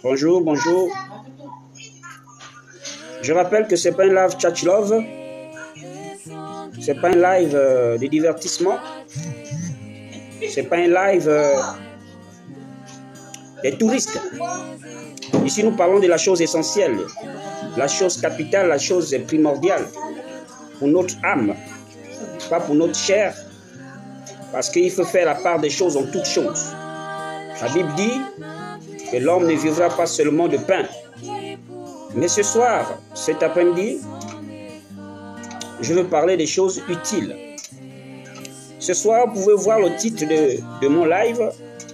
Bonjour, bonjour. Je rappelle que c'est pas un live Church Love, c'est pas un live de divertissement, c'est pas un live des touristes. Ici, nous parlons de la chose essentielle, la chose capitale, la chose primordiale pour notre âme, pas pour notre chair, parce qu'il faut faire la part des choses en toutes choses. La Bible dit que l'homme ne vivra pas seulement de pain. Mais ce soir, cet après-midi, je veux parler des choses utiles. Ce soir, vous pouvez voir le titre de mon live,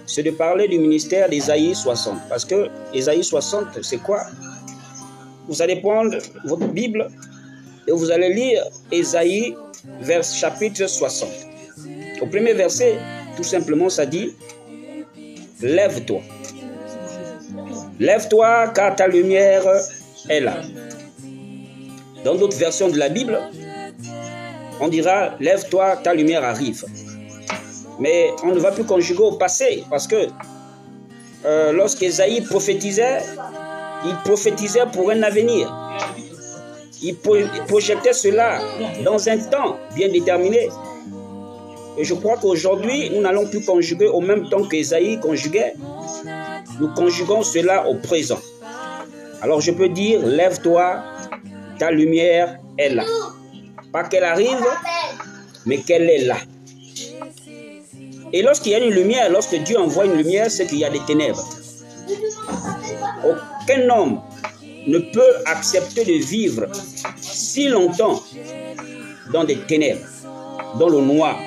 c'est de parler du ministère d'Ésaïe 60. Parce que Ésaïe 60, c'est quoi? Vous allez prendre votre Bible et vous allez lire Ésaïe, chapitre 60. Au premier verset, tout simplement, ça dit « Lève-toi. Lève-toi, car ta lumière est là. » Dans d'autres versions de la Bible, on dira « Lève-toi, ta lumière arrive. » Mais on ne va plus conjuguer au passé, parce que lorsqu'Ésaïe prophétisait, il prophétisait pour un avenir. Il projetait cela dans un temps bien déterminé. Et je crois qu'aujourd'hui, nous n'allons plus conjuguer au même temps qu'Ésaïe conjuguait. Nous conjuguons cela au présent. Alors je peux dire, lève-toi, ta lumière est là. Pas qu'elle arrive, mais qu'elle est là. Et lorsqu'il y a une lumière, lorsque Dieu envoie une lumière, c'est qu'il y a des ténèbres. Aucun homme ne peut accepter de vivre si longtemps dans des ténèbres, dans le noir,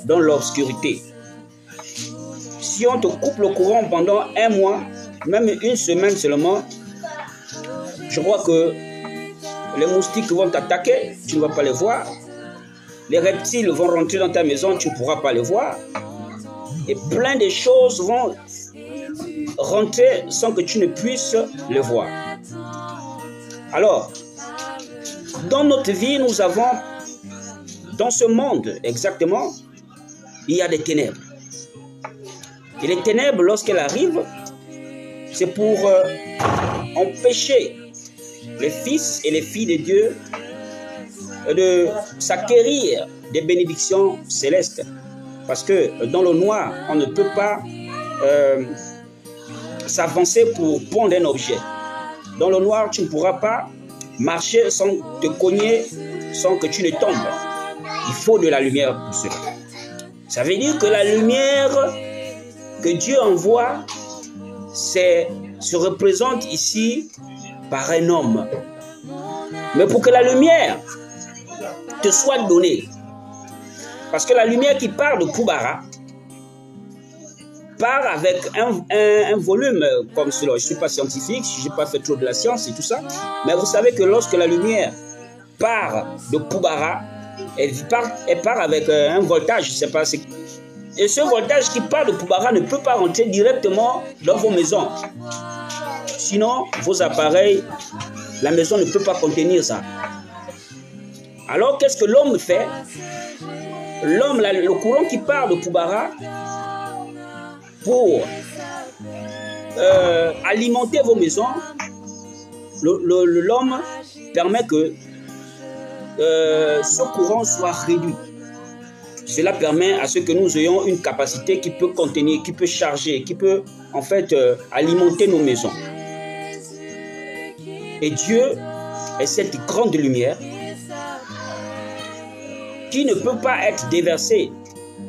dans l'obscurité. Si on te coupe le courant pendant un mois, même une semaine seulement, je crois que les moustiques vont t'attaquer, tu ne vas pas les voir. Les reptiles vont rentrer dans ta maison, tu ne pourras pas les voir. Et plein de choses vont rentrer sans que tu ne puisses les voir. Alors, dans notre vie, nous avons, dans ce monde exactement, il y a des ténèbres. Et les ténèbres, lorsqu'elles arrivent, c'est pour empêcher les fils et les filles de Dieu de s'acquérir des bénédictions célestes. Parce que dans le noir, on ne peut pas s'avancer pour prendre un objet. Dans le noir, tu ne pourras pas marcher sans te cogner, sans que tu ne tombes. Il faut de la lumière pour cela. Ça veut dire que la lumière que Dieu envoie se représente ici par un homme. Mais pour que la lumière te soit donnée, parce que la lumière qui part de Poubara part avec un volume comme cela. Je ne suis pas scientifique, je n'ai pas fait trop de la science et tout ça. Mais vous savez que lorsque la lumière part de Poubara, elle part avec un voltage, je ne sais pas. Et ce voltage qui part de Poubara ne peut pas rentrer directement dans vos maisons. Sinon, vos appareils, la maison ne peut pas contenir ça. Alors, qu'est-ce que l'homme fait? L'homme, le courant qui part de Poubara pour alimenter vos maisons, l'homme permet que ce courant soit réduit. Cela permet à ce que nous ayons une capacité qui peut contenir, qui peut charger, qui peut en fait alimenter nos maisons. Et Dieu est cette grande lumière qui ne peut pas être déversée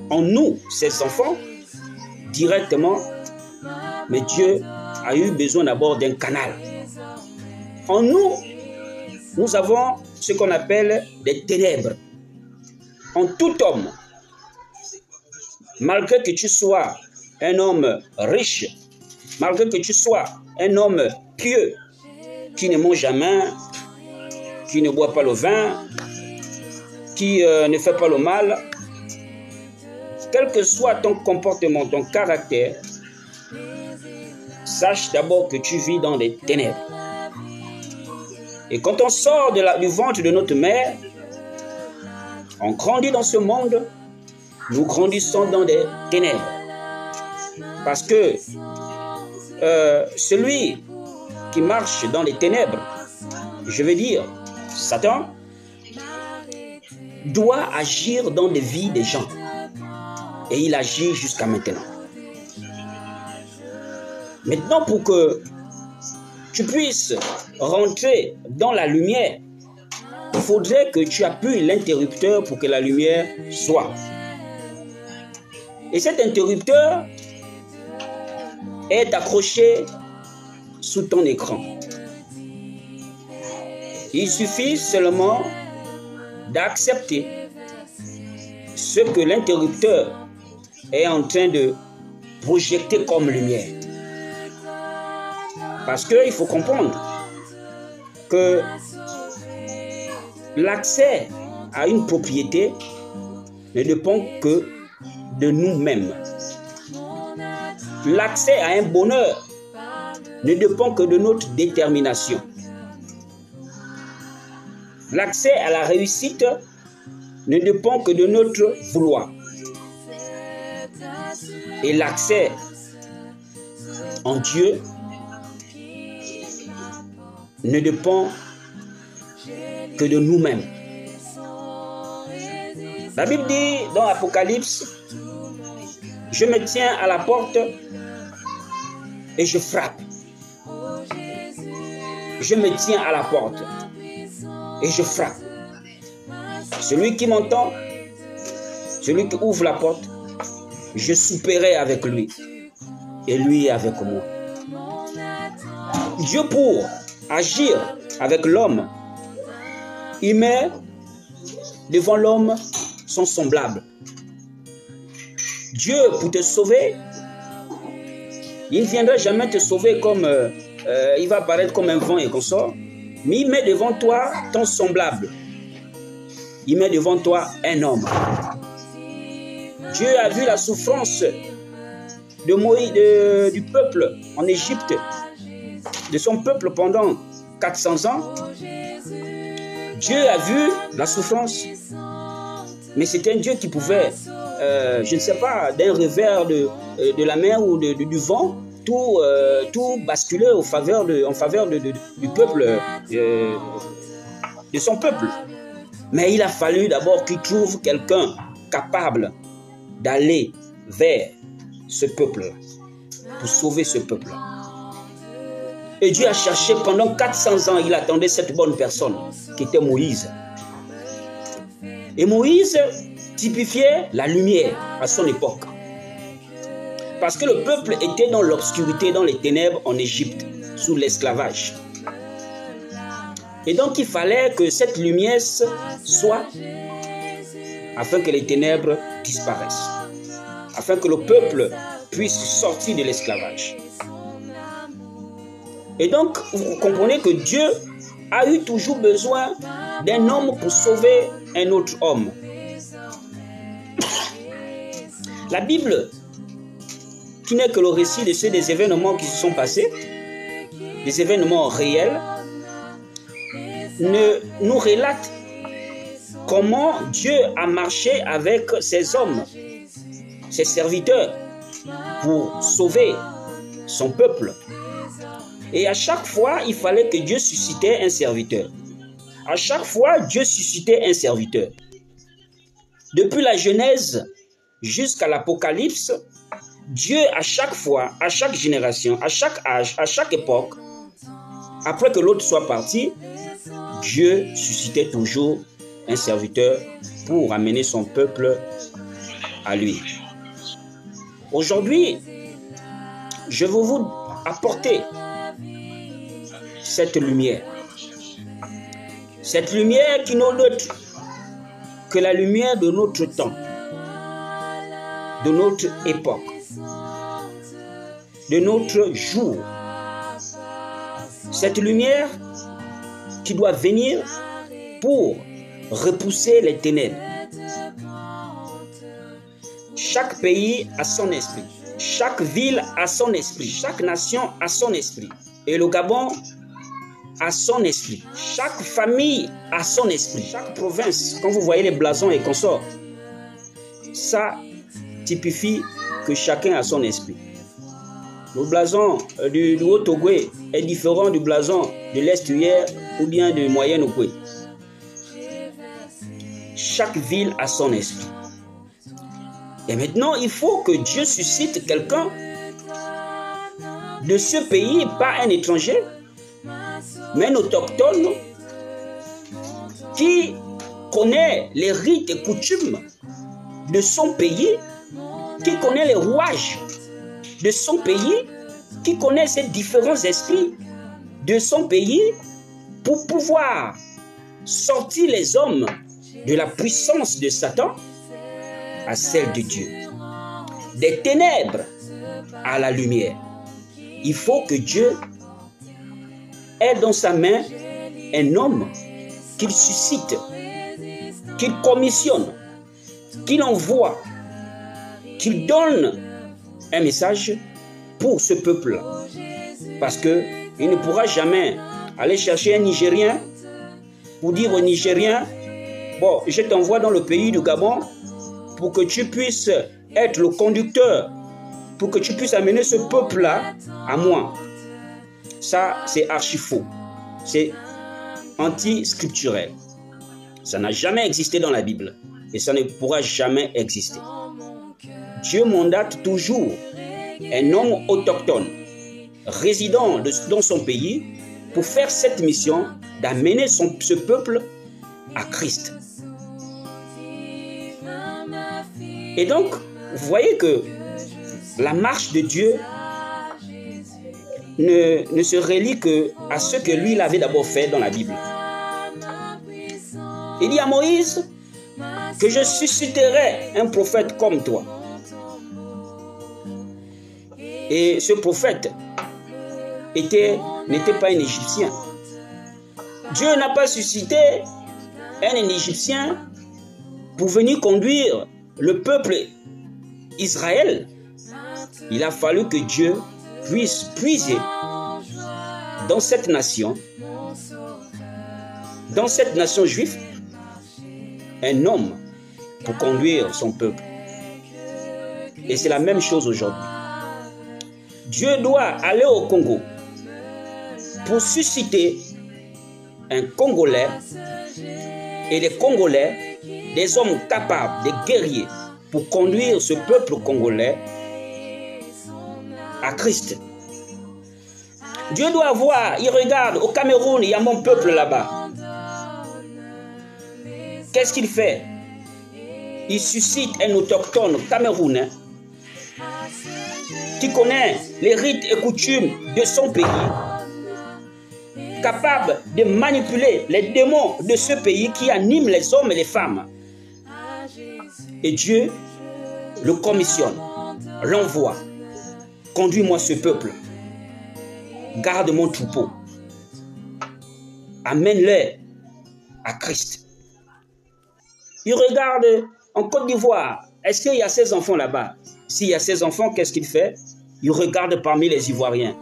en nous, ses enfants, directement, mais Dieu a eu besoin d'abord d'un canal. En nous, nous avons ce qu'on appelle des ténèbres. En tout homme, malgré que tu sois un homme riche, malgré que tu sois un homme pieux, qui ne mange jamais, qui ne boit pas le vin, qui ne fait pas le mal, quel que soit ton comportement, ton caractère, sache d'abord que tu vis dans des ténèbres. Et quand on sort du ventre de notre mère, on grandit dans ce monde, nous grandissons dans des ténèbres. Parce que celui qui marche dans les ténèbres, je veux dire Satan, doit agir dans les vies des gens. Et il agit jusqu'à maintenant. Maintenant, pour que tu puisses rentrer dans la lumière, il faudrait que tu appuies l'interrupteur pour que la lumière soit. Et cet interrupteur est accroché sous ton écran. Il suffit seulement d'accepter ce que l'interrupteur est en train de projeter comme lumière. Parce qu'il faut comprendre que l'accès à une propriété ne dépend que de nous-mêmes. L'accès à un bonheur ne dépend que de notre détermination. L'accès à la réussite ne dépend que de notre vouloir. Et l'accès en Dieu ne dépend que de nous-mêmes. La Bible dit dans l'Apocalypse, je me tiens à la porte et je frappe. Je me tiens à la porte et je frappe. Celui qui m'entend, celui qui ouvre la porte, je souperai avec lui et lui avec moi. Dieu, pour agir avec l'homme, il met devant l'homme son semblable. Dieu, pour te sauver, il ne viendra jamais te sauver comme il va apparaître comme un vent et consort, mais il met devant toi ton semblable. Il met devant toi un homme. Dieu a vu la souffrance de Moïse, du peuple en Égypte, de son peuple pendant 400 ans. Dieu a vu la souffrance, mais c'était un Dieu qui pouvait, je ne sais pas, d'un revers de la mer ou du vent, tout basculer en faveur du peuple, de son peuple. Mais il a fallu d'abord qu'il trouve quelqu'un capable d'aller vers ce peuple, pour sauver ce peuple. Et Dieu a cherché pendant 400 ans, il attendait cette bonne personne, qui était Moïse. Et Moïse typifiait la lumière à son époque. Parce que le peuple était dans l'obscurité, dans les ténèbres en Égypte, sous l'esclavage. Et donc il fallait que cette lumière soit, afin que les ténèbres disparaissent, afin que le peuple puisse sortir de l'esclavage. Et donc, vous comprenez que Dieu a eu toujours besoin d'un homme pour sauver un autre homme. La Bible, qui n'est que le récit de des événements qui se sont passés, des événements réels, nous relate comment Dieu a marché avec ses hommes, ses serviteurs, pour sauver son peuple. Et à chaque fois, il fallait que Dieu suscitait un serviteur. À chaque fois, Dieu suscitait un serviteur. Depuis la Genèse jusqu'à l'Apocalypse, Dieu, à chaque fois, à chaque génération, à chaque âge, à chaque époque, après que l'autre soit parti, Dieu suscitait toujours un serviteur pour amener son peuple à lui. Aujourd'hui, je veux vous apporter cette lumière. Cette lumière qui n'est autre que la lumière de notre temps, de notre époque, de notre jour. Cette lumière qui doit venir pour repousser les ténèbres. Chaque pays a son esprit. Chaque ville a son esprit. Chaque nation a son esprit. Et le Gabon a son esprit. Chaque famille a son esprit. Chaque province, quand vous voyez les blasons et consorts, ça typifie que chacun a son esprit. Le blason du Haut-Ogooué est différent du blason de l'Estuaire ou bien du Moyen-Ogooué. Chaque ville a son esprit. Et maintenant, il faut que Dieu suscite quelqu'un de ce pays, pas un étranger, mais un autochtone qui connaît les rites et coutumes de son pays, qui connaît les rouages de son pays, qui connaît ces différents esprits de son pays pour pouvoir sortir les hommes de la puissance de Satan à celle de Dieu, des ténèbres à la lumière. Il faut que Dieu ait dans sa main un homme qu'il suscite, qu'il commissionne, qu'il envoie, qu'il donne un message pour ce peuple-là. Parce qu'il ne pourra jamais aller chercher un Nigérien pour dire aux Nigériens, bon, je t'envoie dans le pays du Gabon pour que tu puisses être le conducteur, pour que tu puisses amener ce peuple-là à moi. Ça, c'est archi faux. C'est anti-scripturel. Ça n'a jamais existé dans la Bible et ça ne pourra jamais exister. Dieu mandate toujours un homme autochtone, résident dans son pays, pour faire cette mission d'amener ce peuple à Christ. Et donc, vous voyez que la marche de Dieu ne se relie qu'à ce que lui il avait d'abord fait dans la Bible. Il dit à Moïse que je susciterai un prophète comme toi. Et ce prophète n'était pas un Égyptien. Dieu n'a pas suscité un Égyptien pour venir conduire le peuple Israël. Il a fallu que Dieu puisse puiser dans cette nation juive, un homme pour conduire son peuple. Et c'est la même chose aujourd'hui. Dieu doit aller au Congo pour susciter un Congolais et des Congolais, des hommes capables, des guerriers, pour conduire ce peuple congolais à Christ. Dieu doit voir, il regarde, au Cameroun, il y a mon peuple là-bas. Qu'est-ce qu'il fait? Il suscite un autochtone camerounais qui connaît les rites et coutumes de son pays, capable de manipuler les démons de ce pays qui animent les hommes et les femmes. Et Dieu le commissionne, l'envoie. Conduis-moi ce peuple. Garde mon troupeau. Amène-les à Christ. Il regarde en Côte d'Ivoire. Est-ce qu'il y a ces enfants là-bas? S'il y a ces enfants, qu'est-ce qu'il fait? Il regarde parmi les Ivoiriens.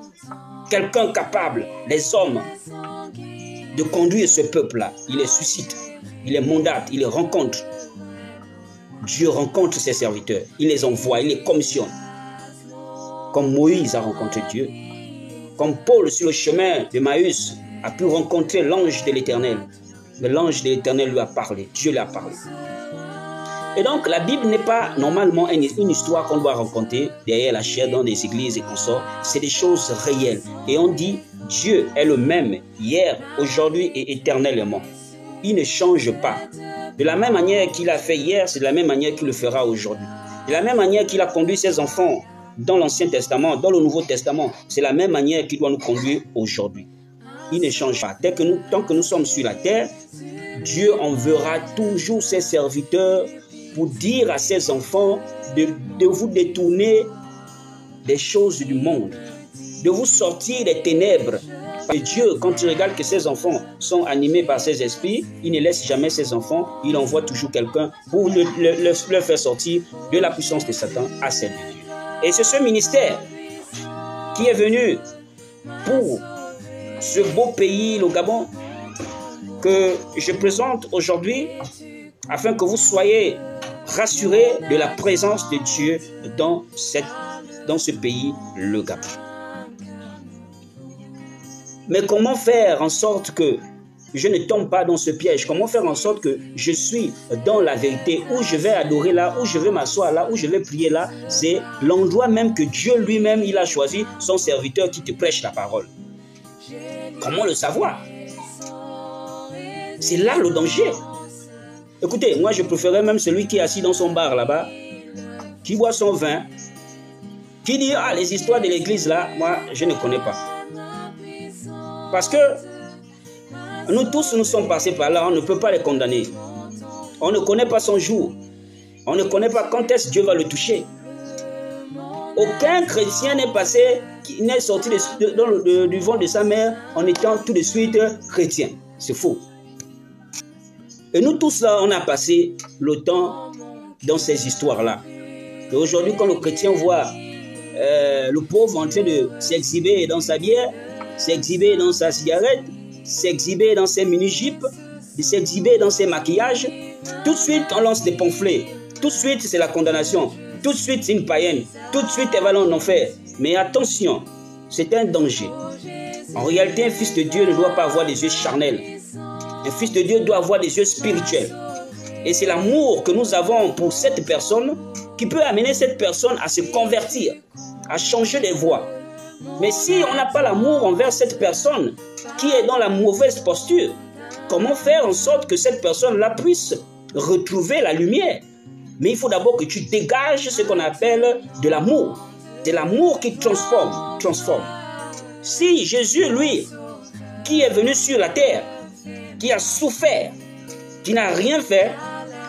Quelqu'un capable, les hommes, de conduire ce peuple-là. Il les suscite, il les mandate, il les rencontre. Dieu rencontre ses serviteurs. Il les envoie, il les commissionne. Comme Moïse a rencontré Dieu. Comme Paul sur le chemin de Maüs a pu rencontrer l'ange de l'Éternel. Mais l'ange de l'Éternel lui a parlé. Dieu lui a parlé. Et donc, la Bible n'est pas normalement une histoire qu'on doit raconter derrière la chair dans des églises et consorts. C'est des choses réelles. Et on dit, Dieu est le même hier, aujourd'hui et éternellement. Il ne change pas. De la même manière qu'il a fait hier, c'est de la même manière qu'il le fera aujourd'hui. De la même manière qu'il a conduit ses enfants dans l'Ancien Testament, dans le Nouveau Testament, c'est la même manière qu'il doit nous conduire aujourd'hui. Il ne change pas. Tant que nous sommes sur la terre, Dieu enverra toujours ses serviteurs pour dire à ses enfants de vous détourner des choses du monde, de vous sortir des ténèbres. Et Dieu, quand il regarde que ses enfants sont animés par ses esprits, il ne laisse jamais ses enfants, il envoie toujours quelqu'un pour le faire sortir de la puissance de Satan à celle de Dieu. Et c'est ce ministère qui est venu pour ce beau pays, le Gabon, que je présente aujourd'hui afin que vous soyez rassurés de la présence de Dieu dans cette dans ce pays, le Gabon. Mais comment faire en sorte que je ne tombe pas dans ce piège? Comment faire en sorte que je suis dans la vérité, où je vais adorer là, où je vais m'asseoir là, où je vais prier là? C'est l'endroit même que Dieu lui-même, il a choisi son serviteur qui te prêche la parole. Comment le savoir? C'est là le danger. Écoutez, moi je préférais même celui qui est assis dans son bar là-bas, qui boit son vin, qui dit, ah, les histoires de l'église là, moi je ne connais pas. Parce que nous tous, nous sommes passés par là, on ne peut pas les condamner. On ne connaît pas son jour. On ne connaît pas quand est-ce que Dieu va le toucher. Aucun chrétien n'est passé, n'est sorti du ventre de sa mère en étant tout de suite chrétien. C'est faux. Et nous tous là, on a passé le temps dans ces histoires-là. Et aujourd'hui, quand le chrétien voit le pauvre en train de s'exhiber dans sa bière, s'exhiber dans sa cigarette, s'exhiber dans ses mini-jupes, s'exhiber dans ses maquillages, tout de suite on lance des pamphlets, tout de suite c'est la condamnation, tout de suite c'est une païenne, tout de suite elle va en enfer. Mais attention, c'est un danger. En réalité, un fils de Dieu ne doit pas avoir des yeux charnels. Un fils de Dieu doit avoir des yeux spirituels. Et c'est l'amour que nous avons pour cette personne qui peut amener cette personne à se convertir, à changer de voie. Mais si on n'a pas l'amour envers cette personne qui est dans la mauvaise posture, comment faire en sorte que cette personne-là puisse retrouver la lumière? Mais il faut d'abord que tu dégages ce qu'on appelle de l'amour. C'est l'amour qui transforme. Si Jésus, lui, qui est venu sur la terre, qui a souffert, qui n'a rien fait,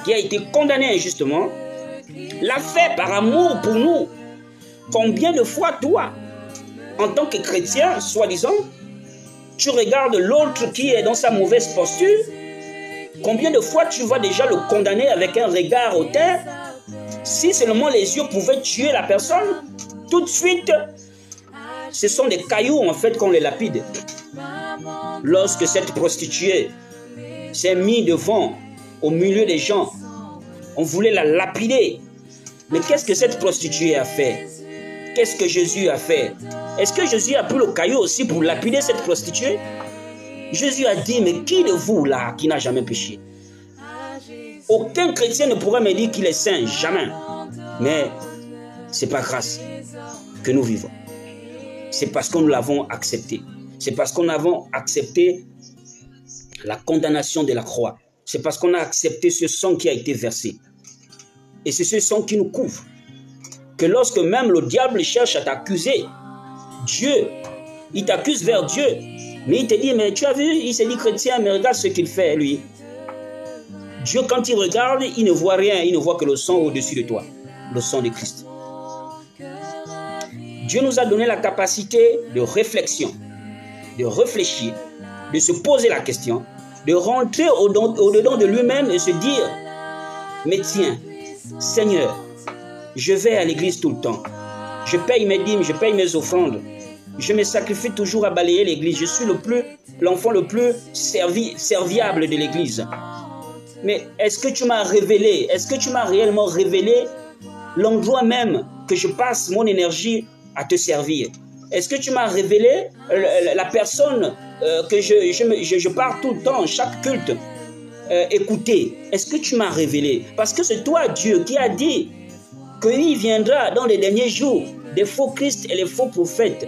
qui a été condamné injustement, l'a fait par amour pour nous. Combien de fois, toi, en tant que chrétien, soi-disant, tu regardes l'autre qui est dans sa mauvaise posture? Combien de fois tu vas déjà le condamner avec un regard hautain? Si seulement les yeux pouvaient tuer la personne, tout de suite, ce sont des cailloux en fait qu'on les lapide. Lorsque cette prostituée s'est mise devant, au milieu des gens, on voulait la lapider. Mais qu'est-ce que cette prostituée a fait? Qu'est-ce que Jésus a fait? Est-ce que Jésus a pris le caillou aussi pour lapider cette prostituée? Jésus a dit, mais qui de vous là qui n'a jamais péché? Aucun chrétien ne pourra me dire qu'il est saint, jamais. Mais c'est par grâce que nous vivons. C'est parce que nous l'avons accepté. C'est parce qu'on a accepté la condamnation de la croix. C'est parce qu'on a accepté ce sang qui a été versé. Et c'est ce sang qui nous couvre. Que lorsque même le diable cherche à t'accuser, Dieu, il t'accuse vers Dieu. Mais il te dit, mais tu as vu, il s'est dit chrétien, mais regarde ce qu'il fait, lui. Dieu, quand il regarde, il ne voit rien, il ne voit que le sang au-dessus de toi, le sang de Christ. Dieu nous a donné la capacité de réflexion, de réfléchir, de se poser la question, de rentrer au-dedans de lui-même et se dire, mais tiens, Seigneur, je vais à l'église tout le temps, je paye mes dîmes, je paye mes offrandes, je me sacrifie toujours à balayer l'église, je suis l'enfant le plus serviable de l'église. Mais est-ce que tu m'as révélé, est-ce que tu m'as réellement révélé l'endroit même que je passe mon énergie à te servir? Est-ce que tu m'as révélé la personne que je pars tout le temps, chaque culte, écouter? Est-ce que tu m'as révélé? Parce que c'est toi, Dieu, qui a dit qu'il viendra dans les derniers jours des faux Christ et les faux prophètes.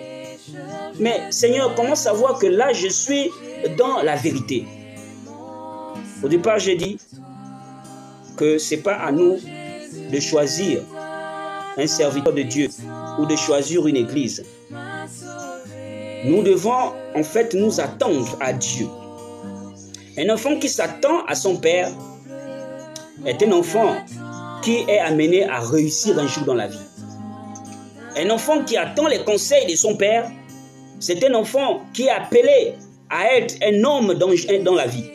Mais Seigneur, comment savoir que là, je suis dans la vérité? Au départ, j'ai dit que ce n'est pas à nous de choisir un serviteur de Dieu ou de choisir une église. Nous devons en fait nous attendre à Dieu. Un enfant qui s'attend à son père est un enfant qui est amené à réussir un jour dans la vie. Un enfant qui attend les conseils de son père, c'est un enfant qui est appelé à être un homme dans la vie.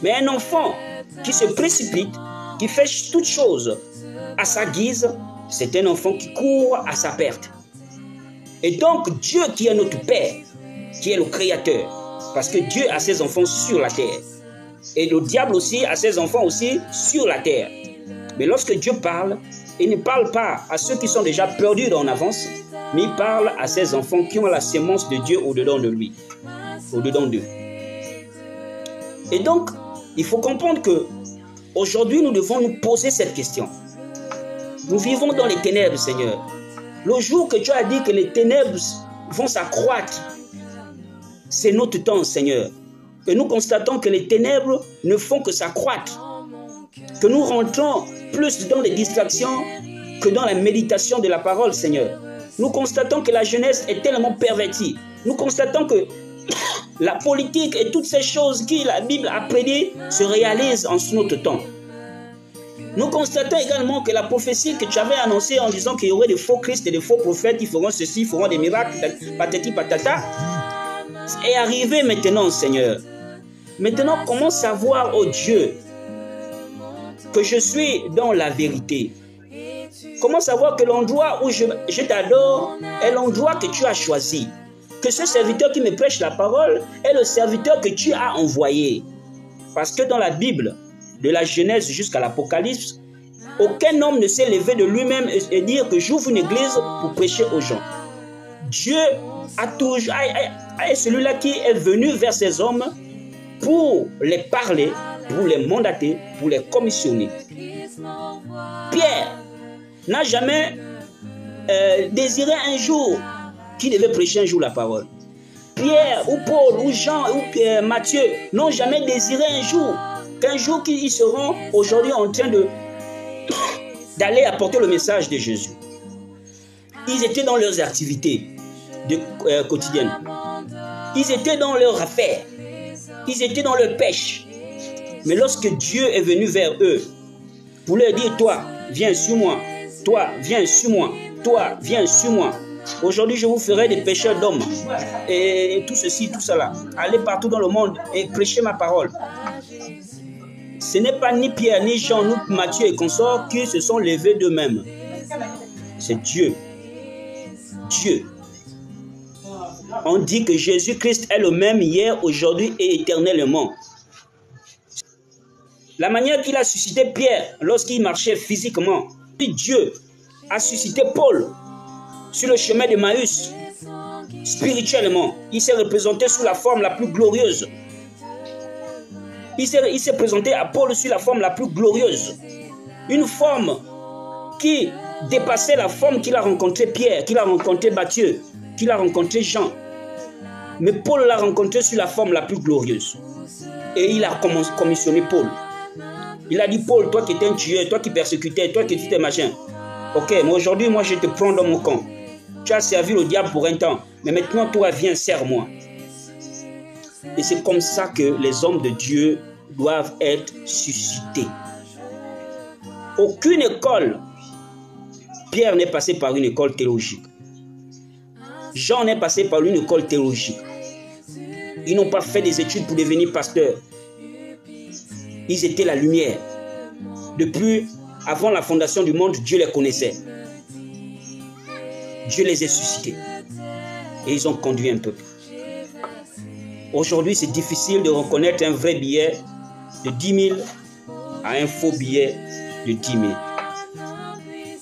Mais un enfant qui se précipite, qui fait toutes choses à sa guise, c'est un enfant qui court à sa perte. Et donc Dieu qui est notre Père, qui est le Créateur, parce que Dieu a ses enfants sur la terre. Et le diable aussi a ses enfants aussi sur la terre. Mais lorsque Dieu parle, Il ne parle pas à ceux qui sont déjà perdus en avance, mais il parle à ces enfants qui ont la sémence de Dieu au-dedans de lui, au-dedans d'eux. Et donc, il faut comprendre que aujourd'hui, nous devons nous poser cette question. Nous vivons dans les ténèbres, Seigneur. Le jour que tu as dit que les ténèbres vont s'accroître, c'est notre temps, Seigneur. Et nous constatons que les ténèbres ne font que s'accroître. Que nous rentrons plus dans les distractions que dans la méditation de la parole, Seigneur. Nous constatons que la jeunesse est tellement pervertie. Nous constatons que la politique et toutes ces choses que la Bible a prédit se réalisent en notre temps. Nous constatons également que la prophétie que tu avais annoncée en disant qu'il y aurait des faux Christ et des faux prophètes, ils feront ceci, ils feront des miracles, patati patata, est arrivée maintenant, Seigneur. Maintenant, comment savoir, oh Dieu, que je suis dans la vérité? Comment savoir que l'endroit où je t'adore est l'endroit que tu as choisi? Que ce serviteur qui me prêche la parole est le serviteur que tu as envoyé. Parce que dans la Bible, de la Genèse jusqu'à l'Apocalypse, aucun homme ne s'est levé de lui-même et dire que j'ouvre une église pour prêcher aux gens. Dieu est celui-là qui est venu vers ces hommes pour les parler, pour les mandater, pour les commissionner. Pierre n'a jamais désiré un jour qui devait prêcher un jour la parole. Pierre ou Paul ou Jean ou Matthieu n'ont jamais désiré un jour qu'un jour ils seront aujourd'hui en train d'aller apporter le message de Jésus. Ils étaient dans leurs activités quotidiennes. Ils étaient dans leurs affaires. Ils étaient dans leur pêche. Mais lorsque Dieu est venu vers eux pour leur dire, toi, viens sur moi. Toi, viens sur moi. Toi, viens sur moi. Aujourd'hui, je vous ferai des pêcheurs d'hommes. Et tout ceci, tout cela. Allez partout dans le monde et prêchez ma parole. Ce n'est pas ni Pierre, ni Jean, ni Matthieu et consorts qui se sont levés d'eux-mêmes. C'est Dieu. Dieu. On dit que Jésus-Christ est le même hier, aujourd'hui et éternellement. La manière qu'il a suscité Pierre lorsqu'il marchait physiquement, Dieu a suscité Paul sur le chemin de Maüs. Spirituellement, il s'est représenté sous la forme la plus glorieuse. Il s'est présenté à Paul sur la forme la plus glorieuse. Une forme qui dépassait la forme qu'il a rencontré Pierre, qu'il a rencontré Matthieu, qu'il a rencontré Jean. Mais Paul l'a rencontré sur la forme la plus glorieuse. Et il a commissionné Paul. Il a dit, Paul, toi qui étais un tueur, toi qui persécutais, toi qui étais machin. Ok, mais aujourd'hui, moi, je te prends dans mon camp. Tu as servi le diable pour un temps. Mais maintenant, toi, viens, sers-moi. Et c'est comme ça que les hommes de Dieu doivent être suscités. Aucune école. Pierre n'est passé par une école théologique. Jean n'est passé par une école théologique. Ils n'ont pas fait des études pour devenir pasteurs. Ils étaient la lumière. Depuis, avant la fondation du monde, Dieu les connaissait. Dieu les a suscités. Et ils ont conduit un peuple. Aujourd'hui, c'est difficile de reconnaître un vrai billet de 10 000 à un faux billet de 10 000.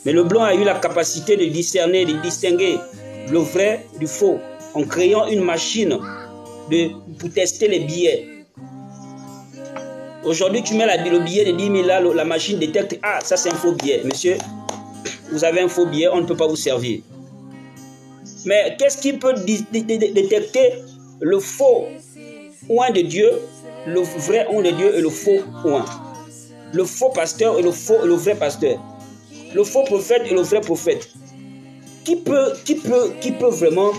Mais le blanc a eu la capacité de discerner, de distinguer le vrai du faux en créant une machine pour tester les billets. Aujourd'hui, tu mets le billet de 10 000 là, la machine détecte, ah, ça c'est un faux billet. Monsieur, vous avez un faux billet, on ne peut pas vous servir. Mais qu'est-ce qui peut détecter le faux oint de Dieu, le vrai oint de Dieu et le faux oint? Le faux pasteur et le vrai pasteur. Le faux prophète et le vrai prophète. Qui peut vraiment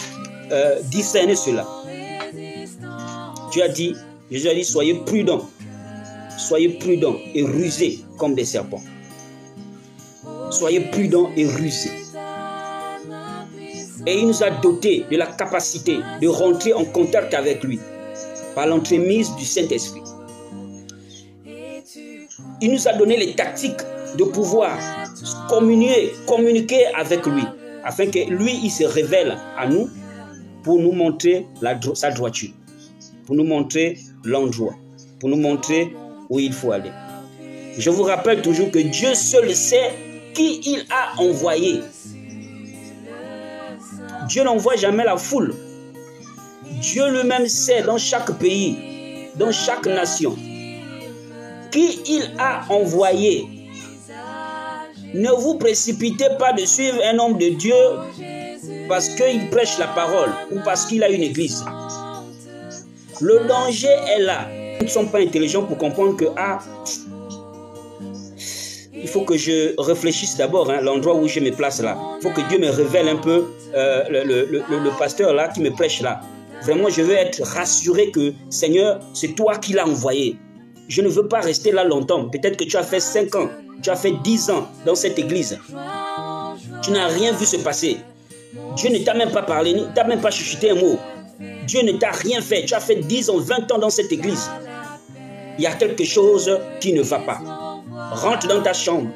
discerner cela? Dieu a dit, Jésus a dit, soyez prudents. Soyez prudents et rusés comme des serpents. Soyez prudents et rusés. Et il nous a dotés de la capacité de rentrer en contact avec lui par l'entremise du Saint-Esprit. Il nous a donné les tactiques de pouvoir communiquer avec lui, afin que lui, il se révèle à nous pour nous montrer sa droiture, pour nous montrer l'endroit, pour nous montrer où il faut aller. Je vous rappelle toujours que Dieu seul sait qui il a envoyé. Dieu n'envoie jamais la foule. Dieu lui-même sait dans chaque pays, dans chaque nation, qui il a envoyé. Ne vous précipitez pas de suivre un homme de Dieu parce qu'il prêche la parole ou parce qu'il a une église. Le danger est là. Nous ne sommes pas intelligents pour comprendre que il faut que je réfléchisse d'abord l'endroit où je me place là. Il faut que Dieu me révèle un peu le pasteur là qui me prêche là. Vraiment, je veux être rassuré que Seigneur, c'est toi qui l'as envoyé. Je ne veux pas rester là longtemps. Peut-être que tu as fait 5 ans, tu as fait 10 ans dans cette église. Tu n'as rien vu se passer. Dieu ne t'a même pas parlé, ne t'a même pas chuchoté un mot. Dieu ne t'a rien fait. Tu as fait 10 ans, 20 ans dans cette église. Il y a quelque chose qui ne va pas. Rentre dans ta chambre.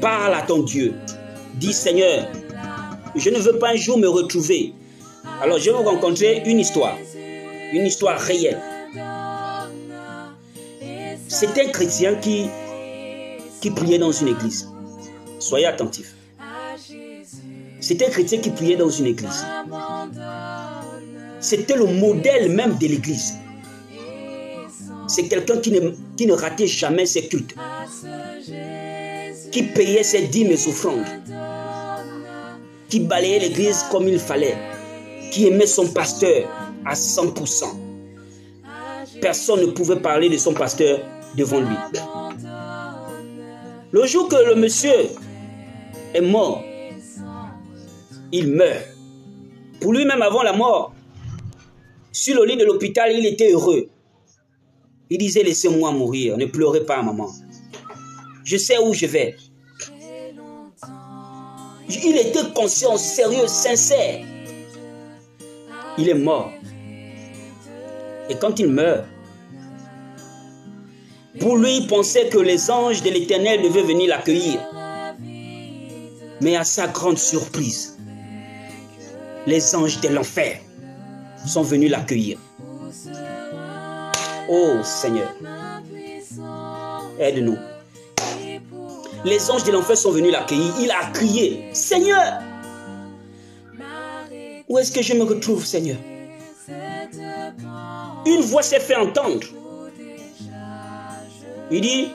Parle à ton Dieu. Dis, Seigneur, je ne veux pas un jour me retrouver. Alors, je vais vous rencontrer une histoire réelle. C'est un chrétien qui priait dans une église. Soyez attentifs. C'est un chrétien qui priait dans une église. C'était le modèle même de l'église. C'est quelqu'un qui ne ratait jamais ses cultes, qui payait ses dîmes et offrandes, qui balayait l'église comme il fallait, qui aimait son pasteur à 100%. Personne ne pouvait parler de son pasteur devant lui. Le jour que le monsieur est mort, il meurt. Pour lui-même, avant la mort, sur le lit de l'hôpital, il était heureux. Il disait, laissez-moi mourir, ne pleurez pas, maman. Je sais où je vais. Il était conscient, sérieux, sincère. Il est mort. Et quand il meurt, pour lui, il pensait que les anges de l'Éternel devaient venir l'accueillir. Mais à sa grande surprise, les anges de l'enfer sont venus l'accueillir. Oh Seigneur, aide-nous. Les anges de l'enfer sont venus l'accueillir. Il a crié, Seigneur, où est-ce que je me retrouve, Seigneur? Une voix s'est fait entendre. Il dit,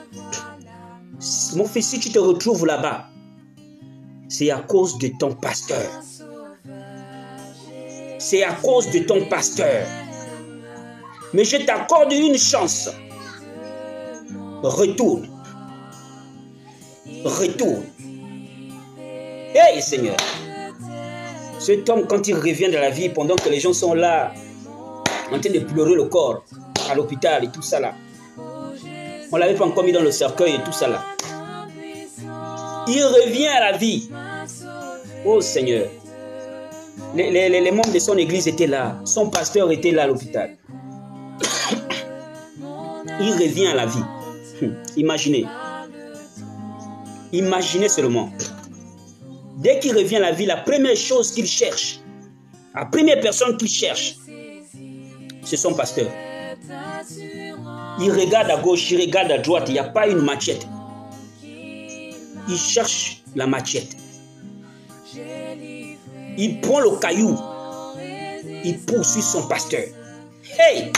mon fils, si tu te retrouves là-bas, c'est à cause de ton pasteur. C'est à cause de ton pasteur. Mais je t'accorde une chance. Retourne. Retourne. Hey Seigneur. Cet homme, quand il revient de la vie, pendant que les gens sont là, en train de pleurer le corps, à l'hôpital et tout ça là. On ne l'avait pas encore mis dans le cercueil et tout ça là. Il revient à la vie. Oh Seigneur. Les membres de son église étaient là. Son pasteur était là à l'hôpital. Il revient à la vie. Imaginez. Imaginez seulement. Dès qu'il revient à la vie, la première chose qu'il cherche, la première personne qu'il cherche, c'est son pasteur. Il regarde à gauche, il regarde à droite, il n'y a pas une machette. Il cherche la machette. Il prend le caillou. Il poursuit son pasteur. Hey!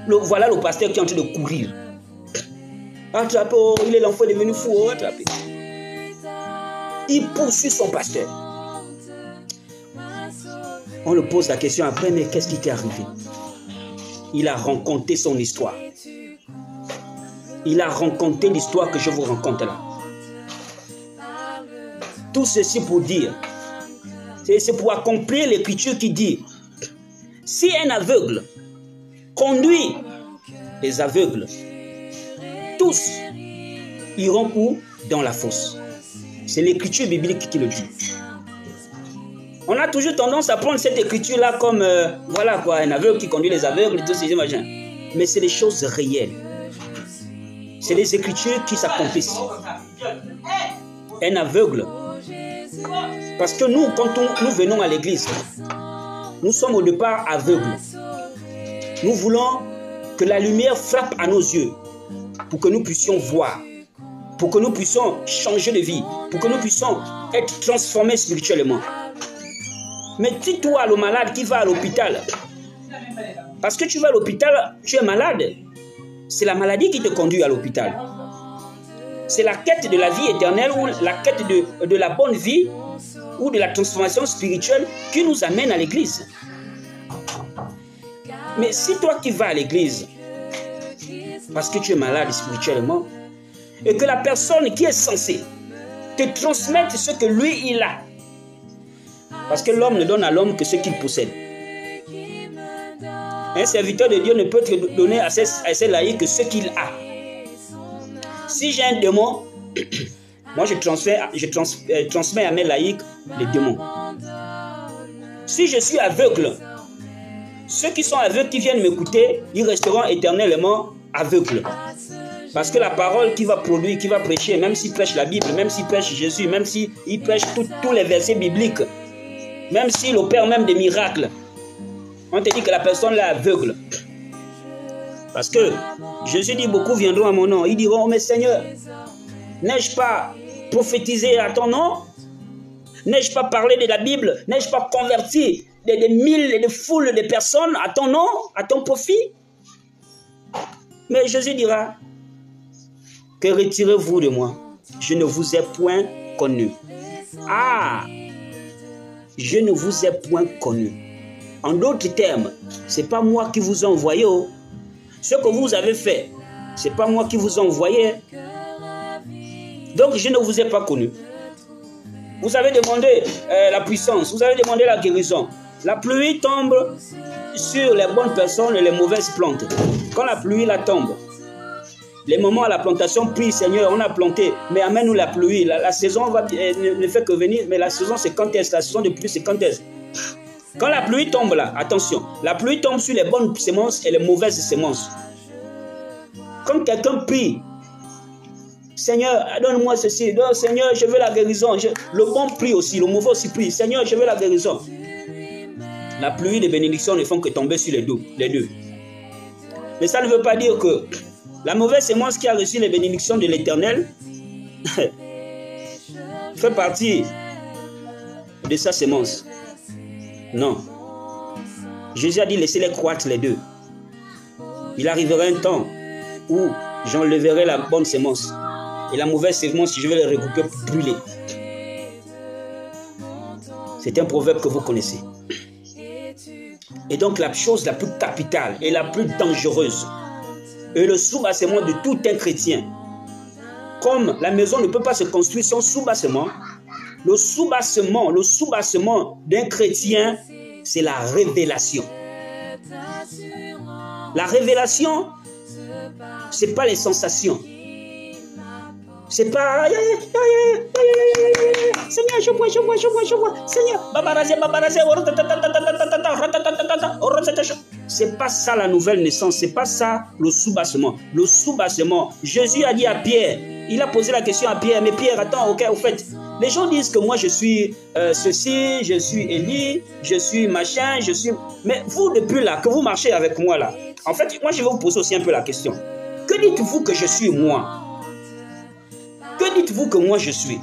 Voilà le pasteur qui est en train de courir. Attrapez, oh, il est l'enfant devenu fou, oh, attrapez. Il poursuit son pasteur. On le pose la question après, mais qu'est-ce qui t'est arrivé? Il a raconté son histoire. Il a raconté l'histoire que je vous raconte là. Tout ceci pour dire, c'est pour accomplir l'écriture qui dit, si un aveugle conduit les aveugles, tous iront où? Dans la fosse. C'est l'écriture biblique qui le dit. On a toujours tendance à prendre cette écriture-là comme, voilà quoi, un aveugle qui conduit les aveugles et tout ces machins. Mais c'est des choses réelles. C'est des écritures qui s'accomplissent. Un aveugle. Parce que nous, quand nous venons à l'église, nous sommes au départ aveugles. Nous voulons que la lumière frappe à nos yeux pour que nous puissions voir, pour que nous puissions changer de vie, pour que nous puissions être transformés spirituellement. Mais si toi, le malade qui va à l'hôpital, parce que tu vas à l'hôpital, tu es malade, c'est la maladie qui te conduit à l'hôpital. C'est la quête de la vie éternelle ou la quête de la bonne vie ou de la transformation spirituelle qui nous amène à l'église. Mais si toi qui vas à l'église, parce que tu es malade spirituellement, et que la personne qui est censée te transmette ce que lui, il a, parce que l'homme ne donne à l'homme que ce qu'il possède. Un serviteur de Dieu ne peut te donner à ses laïcs que ce qu'il a. Si j'ai un démon, moi je transmets à mes laïcs les démons. Si je suis aveugle, ceux qui sont aveugles, qui viennent m'écouter, ils resteront éternellement aveugles. Parce que la parole qui va produire, qui va prêcher, même s'il prêche la Bible, même s'il prêche Jésus, même s'il prêche tous les versets bibliques, même s'il opère même des miracles, on te dit que la personne est aveugle. Parce que Jésus dit, beaucoup viendront à mon nom. Ils diront, oh, mais Seigneur, n'ai-je pas prophétisé à ton nom? N'ai-je pas parlé de la Bible? N'ai-je pas converti des mille et des foules de personnes à ton nom, à ton profit? Mais Jésus dira, que retirez-vous de moi? Je ne vous ai point connu. Ah, je ne vous ai point connu. En d'autres termes, ce n'est pas moi qui vous ai envoyé. Ce que vous avez fait, ce n'est pas moi qui vous ai envoyé. Donc, je ne vous ai pas connu. Vous avez demandé la puissance, vous avez demandé la guérison. La pluie tombe sur les bonnes personnes et les mauvaises plantes. Quand la pluie la tombe, les moments à la plantation, prie Seigneur, on a planté, mais amène-nous la pluie. La saison ne fait que venir, mais la saison c'est quand est-ce? La saison de pluie c'est quand est-ce? Quand la pluie tombe là, attention, la pluie tombe sur les bonnes semences et les mauvaises semences. Quand quelqu'un prie, Seigneur, donne-moi ceci, Seigneur, je veux la guérison. Le bon prie aussi, le mauvais aussi prie, Seigneur, je veux la guérison. La pluie de bénédiction ne font que tomber sur les deux. Mais ça ne veut pas dire que la mauvaise semence qui a reçu les bénédictions de l'Éternel fait partie de sa semence. Non. Jésus a dit, laissez-les croître les deux. Il arrivera un temps où j'enlèverai la bonne semence. Et la mauvaise semence, je vais les regrouper pour brûler. C'est un proverbe que vous connaissez. Et donc la chose la plus capitale et la plus dangereuse est le soubassement de tout un chrétien. Comme la maison ne peut pas se construire sans soubassement, le soubassement d'un chrétien, c'est la révélation. La révélation, ce n'est pas les sensations. C'est pas Seigneur, je vois. Seigneur, c'est pas ça la nouvelle naissance, c'est pas ça le soubassement. Le soubassement, Jésus a dit à Pierre, il a posé la question à Pierre, mais Pierre, attends, ok, au fait, les gens disent que moi je suis ceci, je suis Élie, je suis machin, je suis... Mais vous, depuis là, que vous marchez avec moi là, en fait, moi je vais vous poser aussi un peu la question. Que dites-vous que je suis moi? Que dites-vous que moi je suis?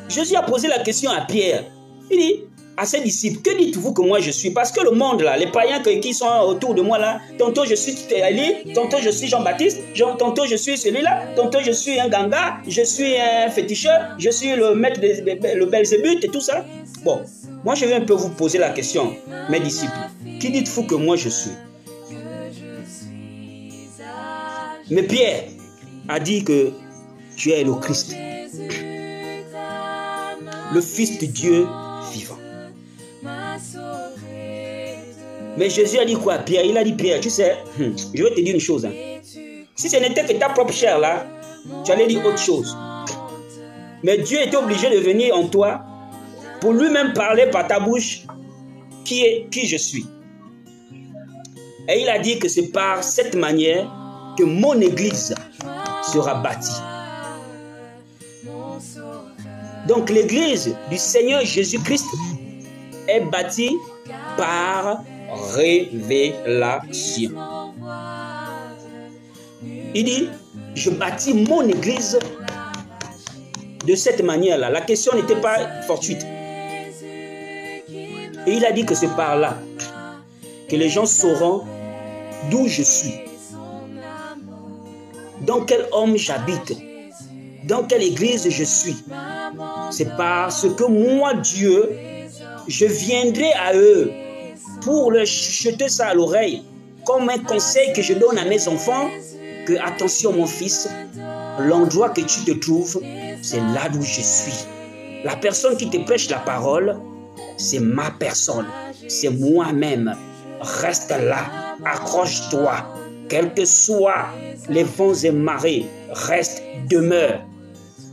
Jésus a posé la question à Pierre. Il dit à ses disciples, que dites-vous que moi je suis? Parce que le monde là, les païens qui sont autour de moi là, tantôt je suis Élie, tantôt je suis Jean-Baptiste, tantôt je suis celui-là, tantôt je suis un ganga, je suis un féticheur, je suis le maître, le Belzébuth et tout ça. Bon, moi je vais un peu vous poser la question, mes disciples. Qui dites-vous que moi je suis? Mais Pierre a dit que tu es le Christ, le Fils de Dieu vivant. Mais Jésus a dit quoi à Pierre? Il a dit, Pierre, tu sais, je vais te dire une chose. Hein. Si ce n'était que ta propre chair là, tu allais dire autre chose. Mais Dieu était obligé de venir en toi pour lui-même parler par ta bouche qui je suis. Et il a dit que c'est par cette manière que mon église sera bâtie. Donc l'église du Seigneur Jésus-Christ est bâtie par révélation. Il dit, je bâtis mon église de cette manière-là. La question n'était pas fortuite. Et il a dit que c'est par là que les gens sauront d'où je suis, dans quel homme j'habite, dans quelle église je suis. C'est parce que moi, Dieu, je viendrai à eux pour leur jeter ça à l'oreille, comme un conseil que je donne à mes enfants, que attention mon fils, l'endroit que tu te trouves, c'est là d'où je suis. La personne qui te prêche la parole, c'est ma personne, c'est moi-même. Reste là, accroche-toi, quels que soient les vents et marées, reste, demeure,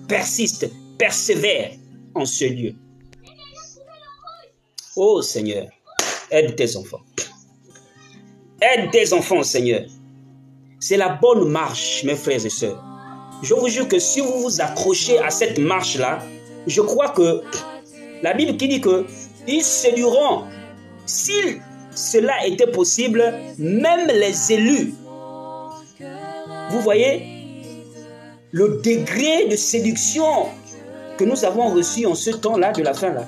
persiste, persévère en ce lieu. Oh Seigneur, aide tes enfants. Aide tes enfants, Seigneur. C'est la bonne marche, mes frères et sœurs. Je vous jure que si vous vous accrochez à cette marche-là, je crois que la Bible qui dit que ils séduiront. Si cela était possible, même les élus. Vous voyez le degré de séduction que nous avons reçu en ce temps-là de la fin-là.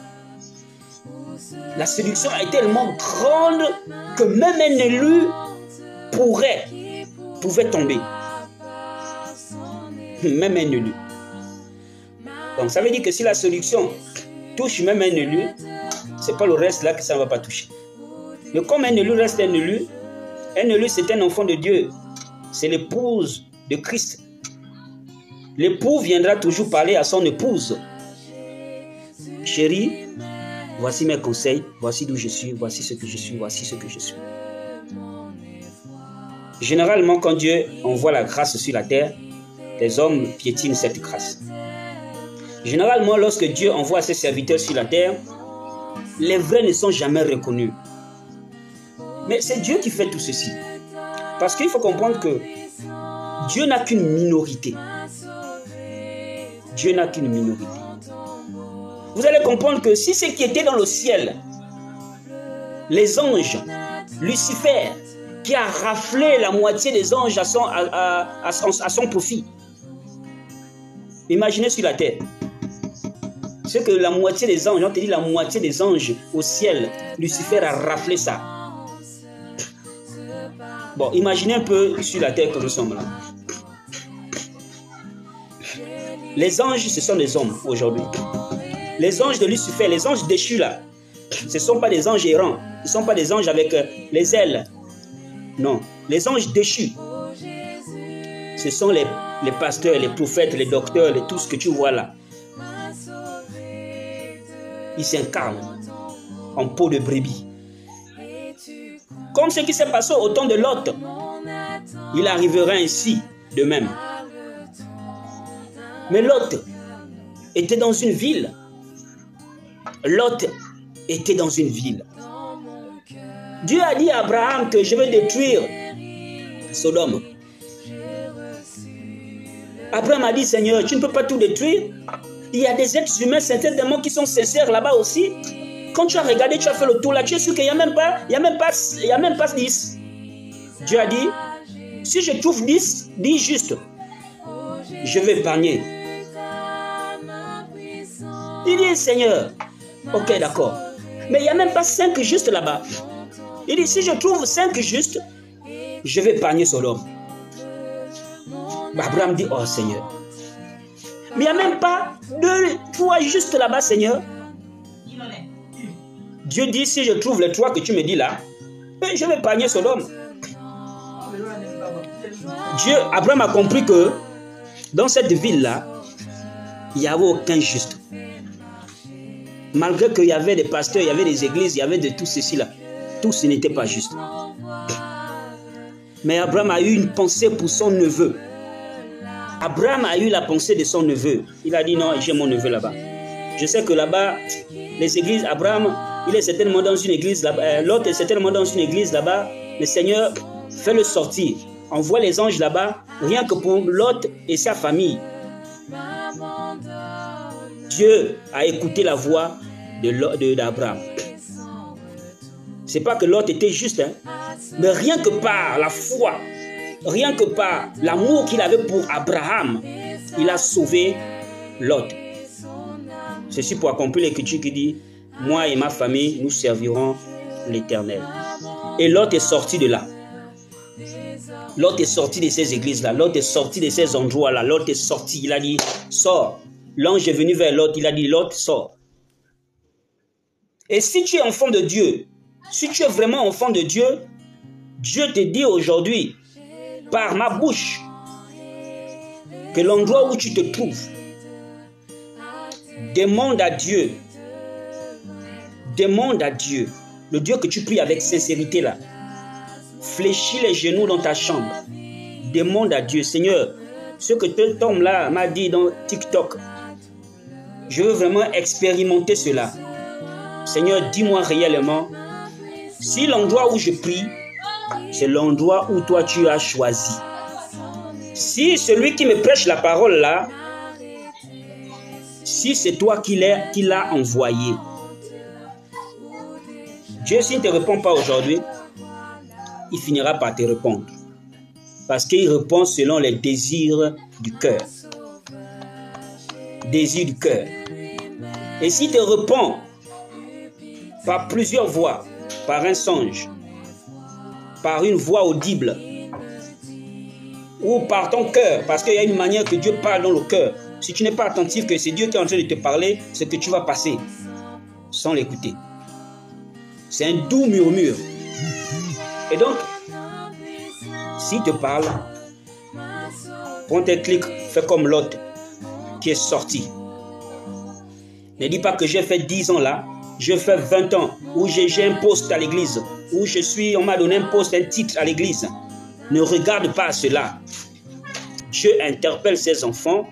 La séduction est tellement grande que même un élu pouvait tomber. Même un élu. Donc ça veut dire que si la séduction touche même un élu, c'est pas le reste là que ça ne va pas toucher. Mais comme un élu reste un élu c'est un enfant de Dieu. C'est l'épouse de Christ. L'époux viendra toujours parler à son épouse. Chérie, voici mes conseils, voici d'où je suis, voici ce que je suis, voici ce que je suis. Généralement, quand Dieu envoie la grâce sur la terre, les hommes piétinent cette grâce. Généralement, lorsque Dieu envoie ses serviteurs sur la terre, les vrais ne sont jamais reconnus. Mais c'est Dieu qui fait tout ceci. Parce qu'il faut comprendre que Dieu n'a qu'une minorité. Dieu n'a qu'une minorité. Vous allez comprendre que si ce qui était dans le ciel, les anges, Lucifer, qui a raflé la moitié des anges à son profit. Imaginez sur la terre. C'est que la moitié des anges, on te dit la moitié des anges au ciel, Lucifer a raflé ça. Bon, imaginez un peu sur la terre que nous sommes là. Les anges, ce sont des hommes aujourd'hui. Les anges de Lucifer, les anges déchus là, ce ne sont pas des anges errants, ce ne sont pas des anges avec les ailes. Non, les anges déchus, ce sont les pasteurs, les prophètes, les docteurs, tout ce que tu vois là. Ils s'incarnent en peau de brebis. Comme ce qui s'est passé au temps de Lot, il arrivera ainsi de même. Mais Lot était dans une ville. Lot était dans une ville. Dieu a dit à Abraham que je vais détruire Sodome. Abraham a dit, Seigneur, tu ne peux pas tout détruire. Il y a des êtres humains certainement qui sont sincères là-bas aussi. Quand tu as regardé, tu as fait le tour là, tu es sûr qu'il n'y a même pas 10. Dieu a dit, si je trouve 10 juste, je vais épargner. Il dit, Seigneur, ok, d'accord. Mais il n'y a même pas 5 justes là-bas. Il dit, si je trouve 5 justes, je vais épargner Sodome. Abraham dit, oh Seigneur. Mais il n'y a même pas 2, 3 justes là-bas, Seigneur. Dieu dit, si je trouve les 3 que tu me dis là, je vais épargner Sodome. Abraham a compris que dans cette ville-là, il n'y avait aucun juste. Malgré qu'il y avait des pasteurs, il y avait des églises, il y avait de tout ceci là. Tout ce n'était pas juste. Mais Abraham a eu une pensée pour son neveu. Abraham a eu la pensée de son neveu. Il a dit non, j'ai mon neveu là-bas. Je sais que là-bas, les églises, Abraham, il est certainement dans une église là-bas. L'autre est certainement dans une église là-bas. Le Seigneur, fais-le sortir. Envoie les anges là-bas, rien que pour Lot et sa famille. Dieu a écouté la voix d'Abraham. C'est pas que Lot était juste, hein, mais rien que par la foi rien que par l'amour qu'il avait pour Abraham, il a sauvé Lot. Ceci pour accomplir l'écriture qui dit, moi et ma famille, nous servirons l'Éternel. Et Lot est sorti de là. Lot est sorti de ces églises-là. Lot est sorti de ces endroits-là. Lot est sorti. Il a dit, sors. L'ange est venu vers Lot. Il a dit, Lot, sors. Et si tu es enfant de Dieu, si tu es vraiment enfant de Dieu, Dieu te dit aujourd'hui, par ma bouche, que l'endroit où tu te trouves, demande à Dieu, le Dieu que tu pries avec sincérité là, fléchis les genoux dans ta chambre, demande à Dieu, Seigneur, ce que cet homme là m'a dit dans TikTok, je veux vraiment expérimenter cela. Seigneur, dis-moi réellement, si l'endroit où je prie, c'est l'endroit où toi tu as choisi. Si celui qui me prêche la parole là, si c'est toi qui l'a envoyé, Dieu, s'il ne te répond pas aujourd'hui, il finira par te répondre. Parce qu'il répond selon les désirs du cœur. Désirs du cœur. Et s'il te répond par plusieurs voix, par un songe, par une voix audible, ou par ton cœur, parce qu'il y a une manière que Dieu parle dans le cœur. Si tu n'es pas attentif que c'est Dieu qui est en train de te parler, c'est que tu vas passer sans l'écouter. C'est un doux murmure. Et donc, s'il te parle, prends tes clics, fais comme l'autre qui est sorti. Ne dis pas que j'ai fait 10 ans là, je fais 20 ans, où j'ai un poste à l'église, où on m'a donné un poste, un titre à l'église. Ne regarde pas cela. Dieu interpelle ses enfants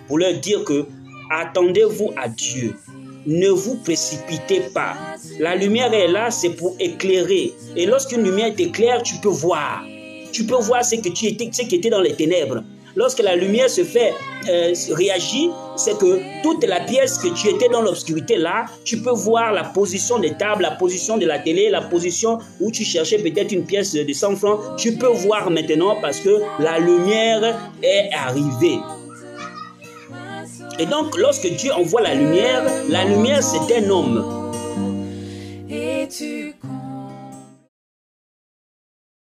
pour leur dire que attendez-vous à Dieu. Ne vous précipitez pas. La lumière est là, c'est pour éclairer. Et lorsqu'une lumière t'éclaire, tu peux voir. Tu peux voir ce qui était dans les ténèbres. Lorsque la lumière se fait réagir, c'est que toute la pièce que tu étais dans l'obscurité là, tu peux voir la position des tables, la position de la télé, la position où tu cherchais peut-être une pièce de 100 francs. Tu peux voir maintenant parce que la lumière est arrivée. Et donc, lorsque Dieu envoie la lumière c'est un homme.